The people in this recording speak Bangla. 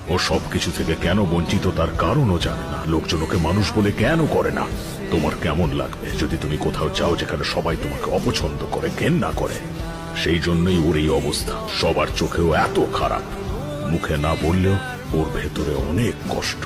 ও সবকিছু থেকে কেন বঞ্চিত তার কারণও জানে না। লোকজন ওকে মানুষ বলে কেন করে না। তোমার কেমন লাগবে যদি তুমি কোথাও যাও যেখানে সবাই তোমাকে অপছন্দ করে, ঘেন্না করে? সেই জন্যই ওর এই অবস্থা। সবার চোখেও এত খারাপ, মুখে না বললেও ওর ভেতরে অনেক কষ্ট।